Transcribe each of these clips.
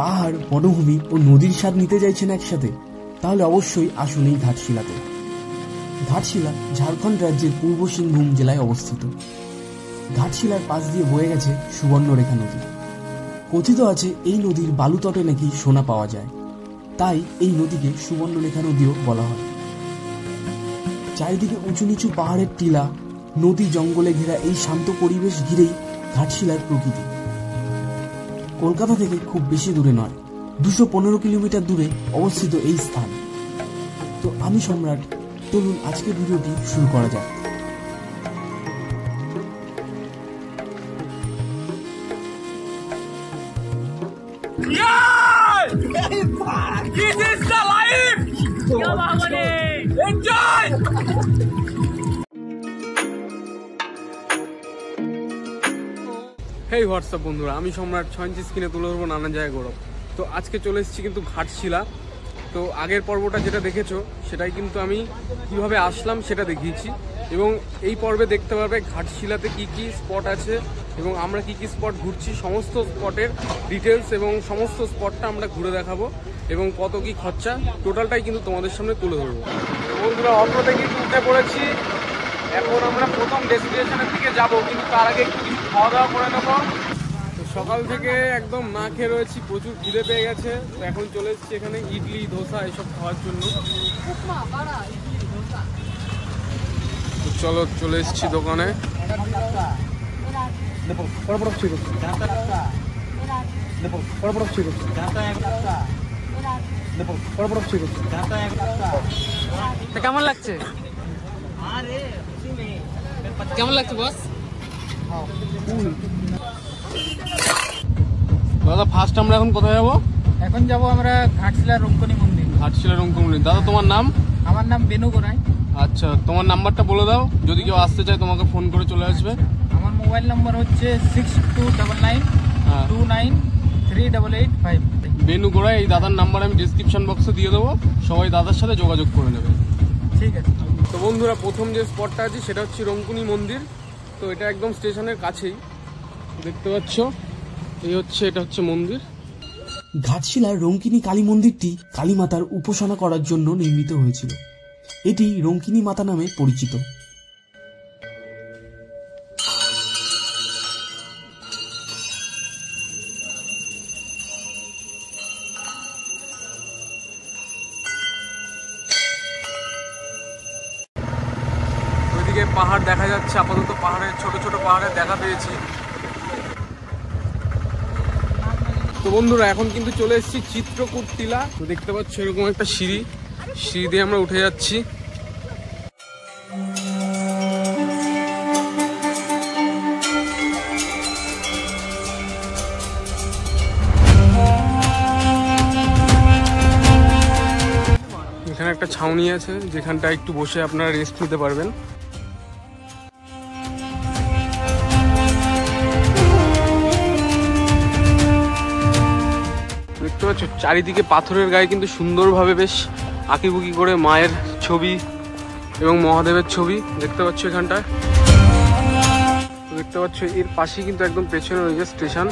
পাহাড়, বনভূমি ও নদীর স্বাদ নিতে চাইছেন একসাথে, তাহলে অবশ্যই আসুন এই ঘাটশিলাতে। ঘাটশিলা ঝাড়খণ্ড রাজ্যের পূর্ব সিংভূম জেলায় অবস্থিত। ঘাটশিলার পাশ দিয়ে বয়ে গেছে সুবর্ণরেখা নদী। কথিত আছে এই নদীর বালুতটে নাকি সোনা পাওয়া যায়, তাই এই নদীকে সুবর্ণরেখা নদীও বলা হয়। চারিদিকে উঁচু নিচু পাহাড়ের টিলা, নদী জঙ্গলে ঘেরা এই শান্ত পরিবেশ ঘিরেই ঘাটশিলার প্রকৃতি। কলকাতা থেকে খুব বেশি দূরে নয়, 215 কিলোমিটার দূরে অবস্থিত এই স্থান। তো আমি সম্রাট, চলুন আজকের ভিডিওটি শুরু করা যাক। This is the life! Enjoy! Hey WhatsApp বন্ধুরা, আমি সম্রাট 6 ইঞ্চি স্ক্রিনে তুলে ধরবো নানা জায়গায় গৌরব। তো আজকে চলে এসেছি কিন্তু ঘাটশিলা। তো আগের পর্বটা যেটা দেখেছো সেটাই কিন্তু আমি কিভাবে আসলাম সেটা দেখিয়েছি, এবং এই পর্বে দেখতে পারবে ঘাটশিলাতে কি কি স্পট আছে এবং আমরা কি কি স্পট ঘুরছি, সমস্ত স্পটের ডিটেলস এবং সমস্ত স্পটটা আমরা ঘুরে দেখাবো এবং কত কি খরচা টোটালটাই কিন্তু তোমাদের সামনে তুলে ধরবো। বন্ধুরা, অটোতে কিন্তু উঠে পড়েছি। এখন আমরা প্রথম ডেস্টিনেশনের দিকে যাব, কিন্তু তার আগে একটু কিছু খাওয়া দাওয়া করে নেবো। তো সকাল থেকে একদম না খেয়ে রয়েছি, প্রচুর খিদে পেয়ে গেছে। তো এখন চলে এসেছি এখানে ইডলি, ধোসা এসব খাওয়ার জন্য। তো চলো, চলে এসেছি দোকানে। কেমন লাগছে? কেমন লাগছে বস? দাদা, ফার্স্ট আমরা এখন কোথায় যাবো? এখন যাব আমরা ঘাটশিলা রঙ্কনী মন্দির। ঘাটশিলা রঙ্কনী মন্দির। দাদা, তোমার নাম? আমার নাম বেনু গোড়াই। আচ্ছা, তোমার নাম্বারটা বলে দাও, যদি কেউ আসতে চায় তোমাকে ফোন করে চলে আসবে। আমার মোবাইল নাম্বার হচ্ছে 6299293885। বেনু গোড়াই, এই দাদার নাম্বার আমি ডিসক্রিপশন বক্সে দিয়ে দেবো, সবাই দাদার সাথে যোগাযোগ করে নেবে। ঠিক আছে। তো বন্ধুরা, প্রথম যে স্পটটা আছে সেটা হচ্ছে রঙ্কনী মন্দির। তো এটা একদম স্টেশনের কাছেই, দেখতে পাচ্ছ। এটা হচ্ছে মন্দির। ঘাটশিলার রঙ্কিনী কালী মন্দিরটি কালীমাতার উপাসনা করার জন্য নির্মিত হয়েছিল। এটি রঙ্কিনী মাতা নামে পরিচিত। ওইদিকে পাহাড় দেখা যাচ্ছে, আপাতত পাহাড়ের ছোট ছোট পাহাড়ের দেখা পেয়েছি। তো বন্ধুরা, এখন কিন্তু চলে এসেছি চিত্রকূট টিলা। তো দেখতে পাচ্ছ এরকম একটা সিঁড়ি দিয়ে আমরা উঠে যাচ্ছি। এখানে একটা ছাউনি আছে, যেখানটা একটু বসে আপনারা রেস্ট নিতে পারবেন। দেখতে পাচ্ছ চারিদিকে পাথরের গায়ে কিন্তু সুন্দরভাবে বেশ আঁকিবুকি করে মায়ের ছবি এবং মহাদেবের ছবি দেখতে পাচ্ছ এখানটায়। দেখতে পাচ্ছ এর পাশেই কিন্তু একদম পেছনে ওই যে স্টেশন,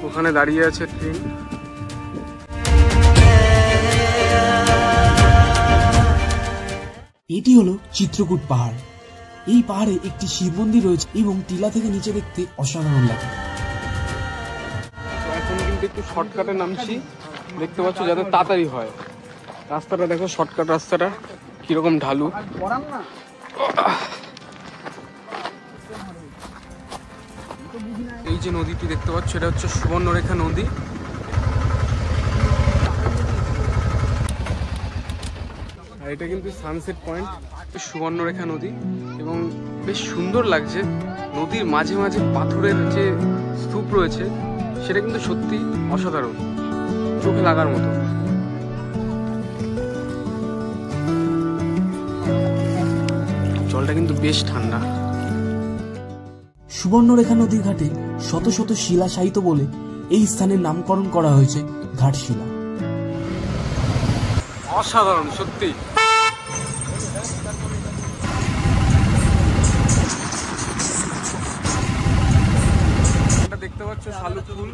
ওখানে দাঁড়িয়ে আছে ট্রেন। এটি হলো চিত্রকূট পাহাড়। এই পাহাড়ে একটি শিব মন্দির রয়েছে এবং টিলা থেকে নিচে দেখতে অসাধারণ লাগে। এখন কিন্তু একটু শর্টকাটে নামছি, দেখতে পাচ্ছ, যাতে তাড়াতাড়ি হয়। রাস্তাটা দেখো, শর্টকাট রাস্তাটা কিরকম ঢালু। এই যে নদীটি দেখতে পাচ্ছ, এটা হচ্ছে সুবর্ণরেখা নদী। আর এটা কিন্তু সানসেট পয়েন্ট, সুবর্ণরেখা নদী, এবং বেশ সুন্দর লাগছে। নদীর মাঝে মাঝে পাথরের যে স্তূপ রয়েছে সেটা কিন্তু সত্যি অসাধারণ, চোখে লাগার মতো। জলটা কিন্তু বেশ ঠান্ডা। সুবর্ণরেখা নদীর ঘাটে শত শত শিলা শায়িত বলে এই স্থানের নামকরণ করা হয়েছে ঘাটশিলা। অসাধারণ সত্যি। দেখতে পাচ্ছ শালুক ফুল।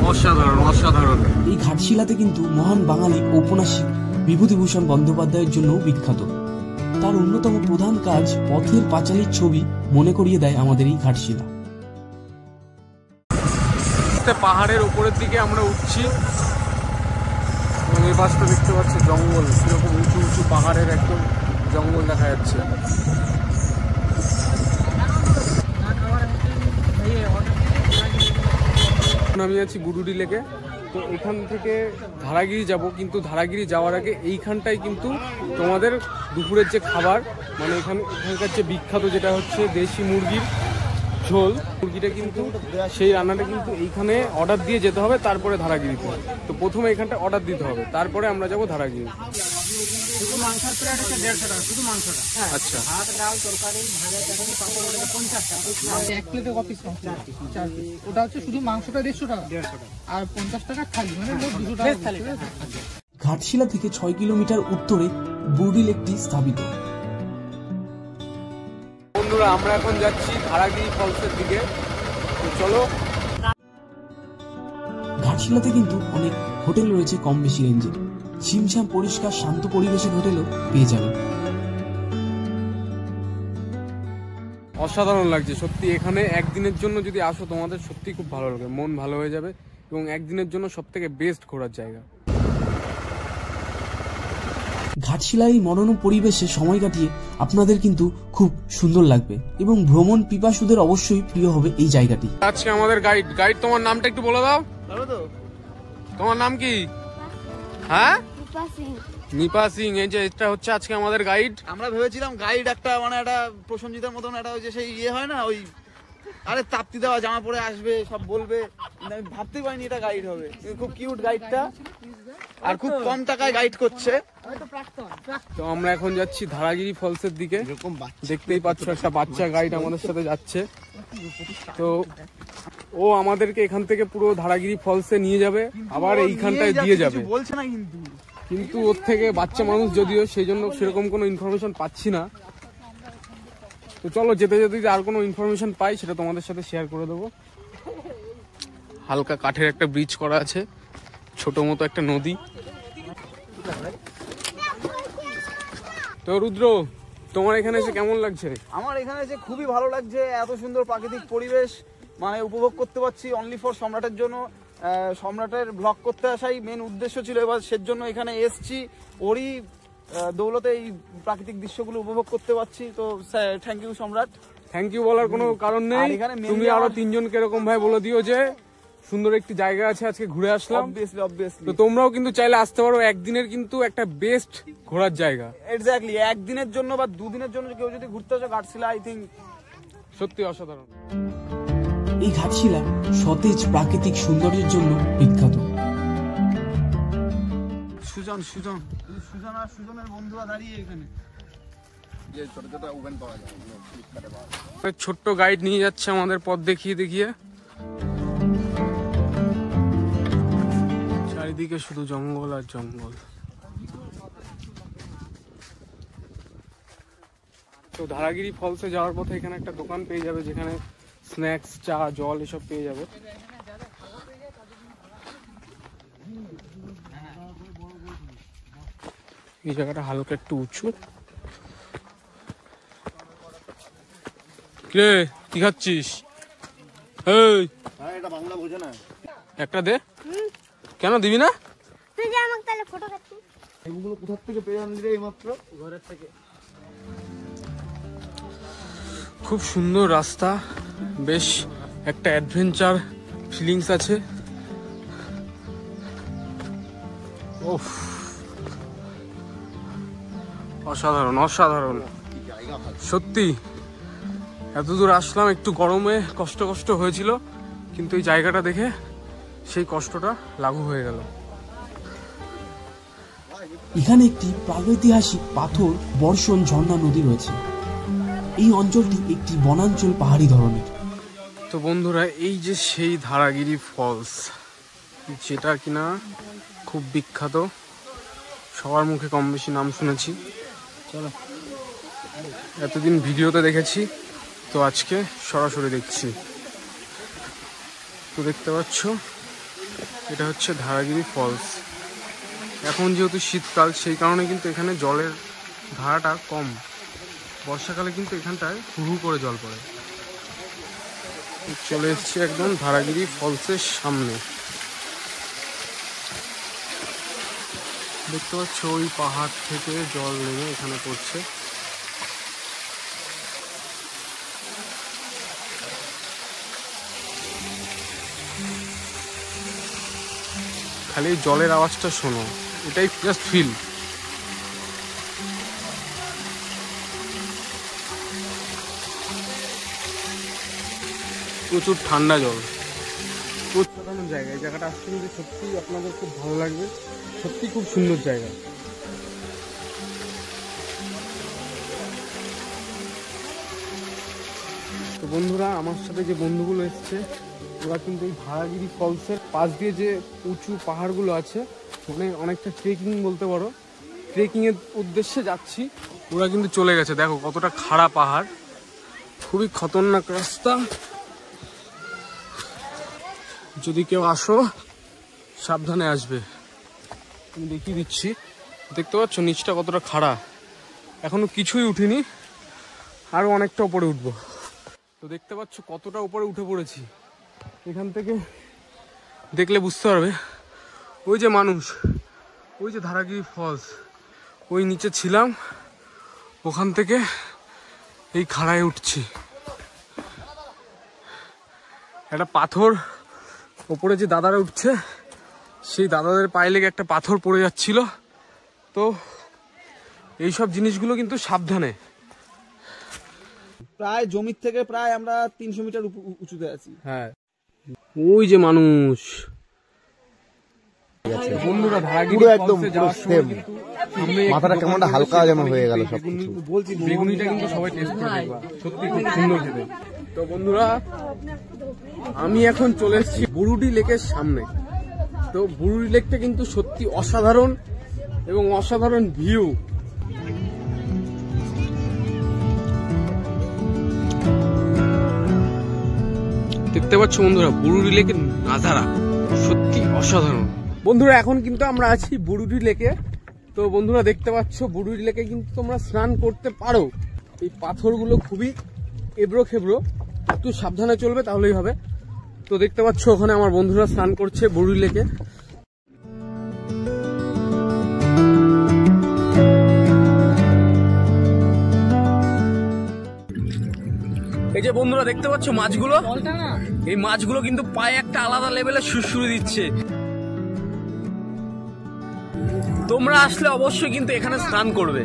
অসাধারণ অসাধারণ। এই ঘাটশিলাতে কিন্তু মহান বাঙালি ঔপন্যাসিক বিভূতিভূষণ বন্দ্যোপাধ্যায়ের জন্য বিখ্যাত। তার অন্যতম প্রধান কাজ পথের পাঁচালীর ছবি মনে করিয়ে দেয় আমাদের এই ঘাটশিলা। পাহাড়ের উপরের দিকে আমরা উঠছি এবং এই পাশটা দেখতে পাচ্ছি জঙ্গল, কিরকম উঁচু উঁচু পাহাড়ের একদম জঙ্গল দেখা যাচ্ছে। আমি আছি গুডুডি লেকে। তো এখান থেকে ধারাগিরি যাব, কিন্তু ধারাগিরি যাওয়ার আগে এইখানটাই কিন্তু তোমাদের দুপুরের যে খাবার, মানে এখানকার যে বিখ্যাত যেটা হচ্ছে দেশি মুরগির ঝোল, মুরগিটা কিন্তু সেই রান্নাটা কিন্তু এইখানে অর্ডার দিয়ে যেতে হবে, তারপরে ধারাগিরিতে। তো প্রথমে এখানটা অর্ডার দিতে হবে, তারপরে আমরা যাব ধারাগিরি। শুধু মাংসের প্লেট হচ্ছে 150 টাকা, শুধু মাংসটা। আচ্ছা, ভাত ডাল তরকারি ভাজা চাটনি পাঁপড় ওটা 50 টাকা। এক প্লেটে কপিস 4 পিস। ওটা হচ্ছে শুধু মাংসটা 150 টাকা, আর 50 টাকা থালি, মানে মোট 200 টাকা থালি। ঘাটশিলা থেকে 6 কিলোমিটার উত্তরে বুড়ি লেকটি স্থাপিত। বন্ধুরা আমরা এখন যাচ্ছি ধারাগিরি ফলসের দিকে, তো চলো। ঘাটশিলাতে কিন্তু অনেক হোটেল রয়েছে কম বেশি রেঞ্জে। ছিমছাম পরিষ্কার শান্ত পরিবেশের হোটেলও পেয়ে যাবেন। অসাধারণ লাগছে সত্যি। এখানে একদিনের জন্য যদি আসো তোমাদের সত্যি খুব ভালো লাগে, মন ভালো হয়ে যাবে, এবং একদিনের জন্য সব থেকে বেস্ট ঘোরার জায়গা। ঘাটশিলার এই মনোরম পরিবেশে সময় কাটিয়ে আপনাদের কিন্তু খুব সুন্দর লাগবে এবং ভ্রমণ পিপাসুদের অবশ্যই প্রিয় হবে এই জায়গাটি। আজকে আমাদের গাইড তোমার নামটা একটু বলে দাও। তোমার নাম কি? হ্যাঁ, নিপা সিং। এই যে এটা হচ্ছে আজকে আমাদের গাইড। আমরা ভেবেছিলাম গাইড একটা মানে একটা প্রসঞ্জিতার মতন একটা ওই যে সেই ইয়ে হয় না, ওই আরে তাপ্তি দেওয়া জামা পরে আসবে সব বলবে, আমি ভাবতেই পারিনি এটা গাইড হবে। খুব কিউট গাইডটা, আর খুব কম টাকায় গাইড করছে। তো আমরা এখন যাচ্ছি ধারাগিরি ফলসের দিকে। দেখতেই পাচ্ছ একটা বাচ্চা গাইড আমাদের সাথে যাচ্ছে। তো ও আমাদেরকে এখান থেকে পুরো ধারাগিরি ফলসে নিয়ে যাবে, আবার এইখানটায় দিয়ে যাবে। বলছে না কিন্তু ওর থেকে বাচ্চা মানুষ যদিও, সেই জন্য সেরকম কোনো ইনফরমেশন পাচ্ছি না। তো চলো যেতে যেতে যদি আর কোনো ইনফরমেশন পাই সেটা তোমাদের সাথে শেয়ার করে দেবো। হালকা কাঠের একটা ব্রিজ করা আছে, ছোট মতো একটা নদী। তো রুদ্র, তোমার এখানে এসে কেমন লাগছে? আমার এখানে এসে খুবই ভালো লাগছে। এত সুন্দর প্রাকৃতিক পরিবেশ মানে উপভোগ করতে পারছি অনলি ফর সম্রাটের জন্য। সম্রাটের ব্লগ করতে আসাই মেন উদ্দেশ্য ছিল, এবার সেজন্য এখানে এসছি। ওরই দৌলতে এই প্রাকৃতিক দৃশ্যগুলো উপভোগ করতে পারছি। তো থ্যাংক ইউ সম্রাট। থ্যাংক ইউ বলার কোনো কারণ নেই, তুমি আরো তিনজনকে এরকম ভাই বলে দিও যে সুন্দর একটি জায়গা আছে, আজকে ঘুরে আসলাম। অবভিয়াসলি তো তোমরাও কিন্তু চাইলে আসতে পারো, একদিনের কিন্তু একটা বেস্ট ঘোরার জায়গা। এক্স্যাক্টলি, একদিনের জন্য বা দুদিনের জন্য কেউ যদি ঘুরতে আসে ঘাটশিলা, আই থিঙ্ক সত্যি অসাধারণ। এই ঘাটশিলা সতেজ প্রাকৃতিক সৌন্দর্যের জন্য বিখ্যাত। সুজন আর সুজনের বন্ধুরা দাঁড়িয়ে এখানে। ছোট্ট গাইড নিয়ে যাচ্ছে আমাদের পথ দেখিয়ে দেখিয়ে। চারিদিকে শুধু জঙ্গল আর জঙ্গল। তো ধারাগিরি ফলসে যাওয়ার পথে এখানে একটা দোকান পেয়ে যাবে, যেখানে স্ন্যাক্স, চা, জল এসব পেয়ে যাবে। এই জায়গাটা হালকা একটু উঁচু। কে কি খাচ্ছিস? এই এটা বাংলা বোঝে না, একটা দে। কেন দিবি না? তুই যে আমাকে তাহলে ফটো কাটছিস। এগুলো কোথা থেকে পেয়ে আনলি রে? এইমাত্র ঘরের থেকে। খুব সুন্দর রাস্তা, বেশ একটা অ্যাডভেঞ্চার ফিলিংস আছে। ওফ, অসাধারণ অসাধারণ সত্যি। এত দূর আসলাম, একটু গরমে কষ্ট হয়েছিল, কিন্তু এই জায়গাটা দেখে সেই কষ্টটা লাঘু হয়ে গেল। এখানে একটি প্রাগৈতিহাসিক পাথর বর্ষণ ঝর্ণা নদী রয়েছে। এই অঞ্চলটি একটি বনাঞ্চল পাহাড়ি ধরনের। তো বন্ধুরা, এই যে সেই ধারাগিরি ফলস, যেটা কিনা খুব বিখ্যাত, সবার মুখে কম বেশি নাম শুনেছি। চলো, এতদিন ভিডিওতে দেখেছি, তো আজকে সরাসরি দেখছি। তো দেখতে পাচ্ছ এটা হচ্ছে ধারাগিরি ফলস। এখন যেহেতু শীতকাল সেই কারণে কিন্তু এখানে জলের ধারাটা কম। বর্ষাকালে কিন্তু এখানটায় হু করে জল পড়ে। চলে এসেছি একদম ধারাগিরি ফলসের সামনে। দেখতে পাচ্ছ ওই পাহাড় থেকে জল নেমে এখানে পড়ছে। খালি জলের আওয়াজটা শোনো, এটাই জাস্ট ফিল। প্রচুর ঠান্ডা জল, প্রচুর জায়গা। এই জায়গাটা আসতে কিন্তু সত্যি আপনাদের খুব ভালো লাগবে, সত্যি খুব সুন্দর জায়গা। তো বন্ধুরা, আমার সাথে যে বন্ধুগুলো এসছে ওরা কিন্তু এই ধারাগিরি ফলসের পাশ দিয়ে যে উঁচু পাহাড়গুলো আছে, মানে অনেকটা ট্রেকিং বলতে পারো, ট্রেকিংয়ের উদ্দেশ্যে যাচ্ছি। ওরা কিন্তু চলে গেছে, দেখো কতটা খাড়া পাহাড়, খুবই খতরনাক রাস্তা। যদি কেউ আসো সাবধানে আসবে। আমি দেখিয়ে দিচ্ছি, দেখতে পাচ্ছ নিচটা কতটা খাড়া। এখনো কিছুই উঠিনি, আরো অনেকটা উপরে উঠবো। তো দেখতে পাচ্ছ কতটা উপরে উঠে পড়েছি। এখান থেকে দেখলে বুঝতে পারবে ওই যে মানুষ, ওই যে ধারাগিরি ফলস, ওই নিচে ছিলাম, ওখান থেকে এই খাড়ায় উঠছি। একটা পাথর ওপরে যে দাদারা উঠছে, সেই দাদাদের পায়ে লেগে একটা পাথর পড়ে যাচ্ছিল। তো এইসব জিনিসগুলো কিন্তু সাবধানে। প্রায় জমির থেকে প্রায় আমরা 300 মিটার উঁচুতে আছি। হ্যাঁ, ওই যে মানুষ। বন্ধুরা, ধারাগিরি ফলসে যাওয়ার সময় কিন্তু মাথাটা কেমন হালকা যেন হয়ে গেল সব। বলছি বেগুনিটা কিন্তু সবাই টেস্ট করে দেখবা, সত্যি খুব সুন্দর খেতে। তো বন্ধুরা, আমি এখন চলে এসেছি বুরুডি লেকের সামনে। তো বুরুডি লেকটা কিন্তু সত্যি অসাধারণ এবং অসাধারণ ভিউ। দেখতে পাচ্ছ বন্ধুরা, বুরুডি লেকের নাজারা সত্যি অসাধারণ। বন্ধুরা, এখন কিন্তু আমরা আছি বুরুডি লেকে। তো বন্ধুরা, দেখতে পাচ্ছ বুরুডি লেকে কিন্তু তোমরা স্নান করতে পারো। এই পাথরগুলো খুবই এবড়ো খেবড়ো, একটু সাবধানে চলবে তাহলেই হবে। তো দেখতে পাচ্ছ ওখানে আমার বন্ধুরা স্নান করছে বুরুডি লেকে। এই যে বন্ধুরা দেখতে পাচ্ছ মাছগুলো, এই মাছগুলো কিন্তু পায়ে একটা আলাদা লেভেলের সুরসুরি দিচ্ছে। তোমরা আসলে অবশ্যই কিন্তু এখানে স্নান করবে।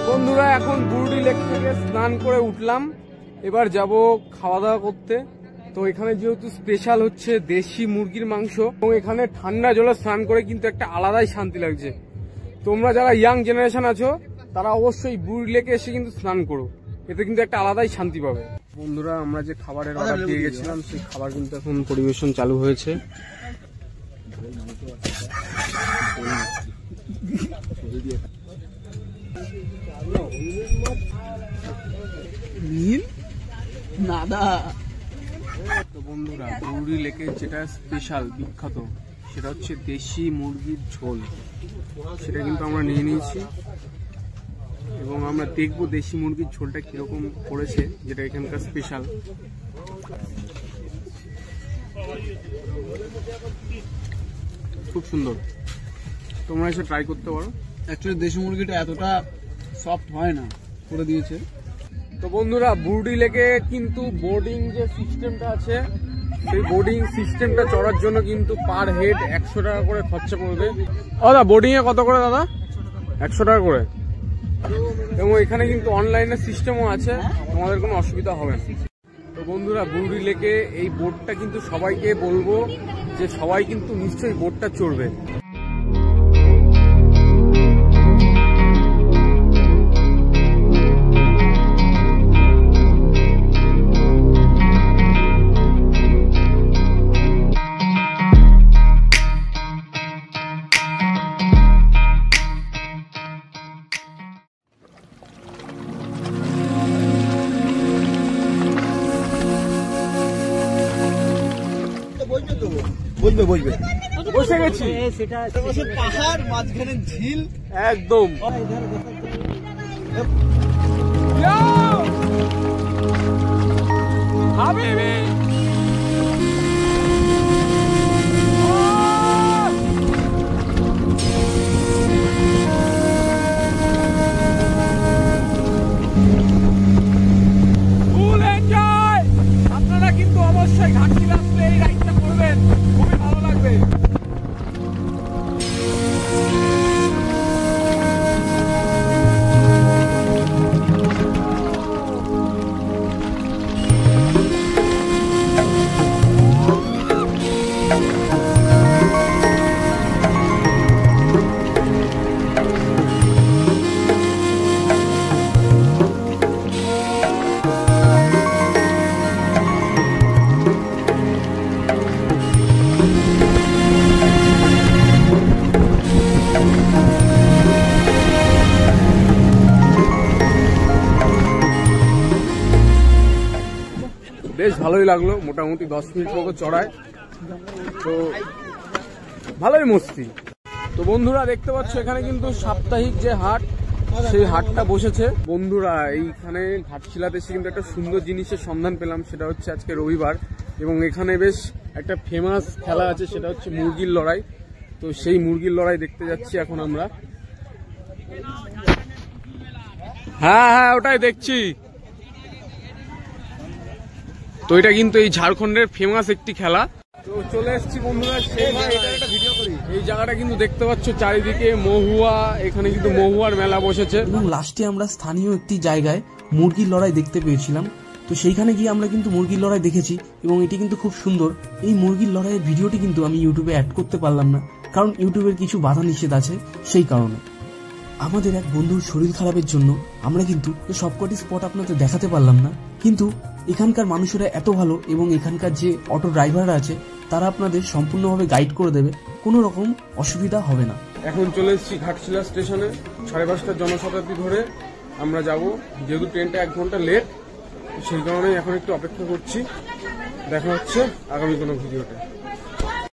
বন্ধুরা, এখন বুরুডি লেক থেকে স্নান করে উঠলাম, এবার যাব খাওয়া দাওয়া করতে। তো এখানে যেহেতু স্পেশাল হচ্ছে দেশি মুরগির মাংস, এবং এখানে ঠান্ডা জলে স্নান করে কিন্তু একটা আলাদাই শান্তি লাগছে। তোমরা যারা ইয়াং জেনারেশন আছো তারা অবশ্যই বুরুডি লেকে এসে কিন্তু স্নান করো, এতে কিন্তু একটা আলাদাই শান্তি পাবে। বন্ধুরা, আমরা যে খাবারের অর্ডার দিয়ে গেছিলাম সেই খাবার কিন্তু এখন পরিবেশন চালু হয়েছে। তো বন্ধুরা, বুরুডি লেকের যেটা স্পেশাল বিখ্যাত সেটা হচ্ছে দেশি মুরগির ঝোল। সেটা কিন্তু আমরা নিয়ে নিয়েছি এবং আমরা দেখবো দেশি মুরগির ঝোলটা কিরকম করেছে, যেটা এখানকার স্পেশাল। খুব সুন্দর, তোমরা এসে ট্রাই করতে পারো। অ্যাকচুয়ালি দেশি মুরগিটা এতটা সফট হয় না, করে দিয়েছে। তো বন্ধুরা, বুরুডি লেকে কিন্তু বোর্ডিং যে সিস্টেমটা আছে, সেই বোর্ডিং সিস্টেমটা চড়ার জন্য কিন্তু পার হেড 100 টাকা করে খরচা পড়বে। দাদা, বোর্ডিং এ কত করে দাদা? 100 টাকা করে। এবং এখানে কিন্তু অনলাইনের সিস্টেমও আছে, তোমাদের কোনো অসুবিধা হবে না। তো বন্ধুরা, বুরুডি লেকে এই বোটটা কিন্তু সবাইকে বলবো যে সবাই কিন্তু নিশ্চয়ই বোটটা চড়বে। বুঝবে বুঝবে। বসে গেছি পাহাড় মাঝখানে ঝিল একদম। হাবিবি আপনারা কিন্তু অবশ্যই ঘাটশিলা আসলে এই রাইডটা করবেন, খুবই ভালো লাগবে। বেশ ভালোই লাগলো, মোটামুটি 10 মিনিট মতো চড়ায়, তো ভালোই মস্তি। তো বন্ধুরা দেখতে পাচ্ছ এখানে কিন্তু সাপ্তাহিক যে হাট, সেই হাটটা বসেছে। বন্ধুরা এইখানে ঘাটশিলাতে এসে কিন্তু একটা সুন্দর জিনিসের সন্ধান পেলাম, সেটা হচ্ছে আজকে রবিবার, এবং এখানে বেশ একটা ফেমাস খেলা আছে, সেটা হচ্ছে মুরগির লড়াই। তো সেই মুরগির লড়াই দেখতে যাচ্ছি এখন আমরা। হ্যাঁ হ্যাঁ ওটাই দেখছি। তো এটা কিন্তু এই ঝাড়খণ্ডের ফেমাস একটি খেলা। তো চলে এসেছি বন্ধুরা, এই জায়গাটা কিন্তু দেখতে পাচ্ছ চারিদিকে মহুয়া, এখানে কিন্তু মহুয়ার মেলা বসেছে। এবং লাস্টে আমরা স্থানীয় একটি জায়গায় মুরগির লড়াই দেখতে পেয়েছিলাম। তো সেইখানে গিয়ে আমরা কিন্তু মুরগির লড়াই দেখেছি, এবং এটি কিন্তু খুব সুন্দর। এই মুরগির লড়াইয়ের ভিডিওটি কিন্তু আমি ইউটিউবে অ্যাড করতে পারলাম না, কারণ ইউটিউবের কিছু বাধা নিষেধ আছে সেই কারণে। আমাদের এক বন্ধুর শরীর খারাপের জন্য আমরা কিন্তু সবকটি স্পট আপনাদের দেখাতে পারলাম না, কিন্তু এখানকার মানুষেরা এত ভালো, এবং এখানকার যে অটো ড্রাইভাররা আছে তারা আপনাদের সম্পূর্ণভাবে গাইড করে দেবে, কোনো রকম অসুবিধা হবে না। এখন চলে এসেছি ঘাটশিলা স্টেশনে, 5:30 জনশতাব্দী ধরে আমরা যাব, যেহেতু ট্রেনটা 1 ঘন্টা লেট, সেই কারণে এখন একটু অপেক্ষা করছি। দেখা হচ্ছে আগামী কোনো ভিডিওতে।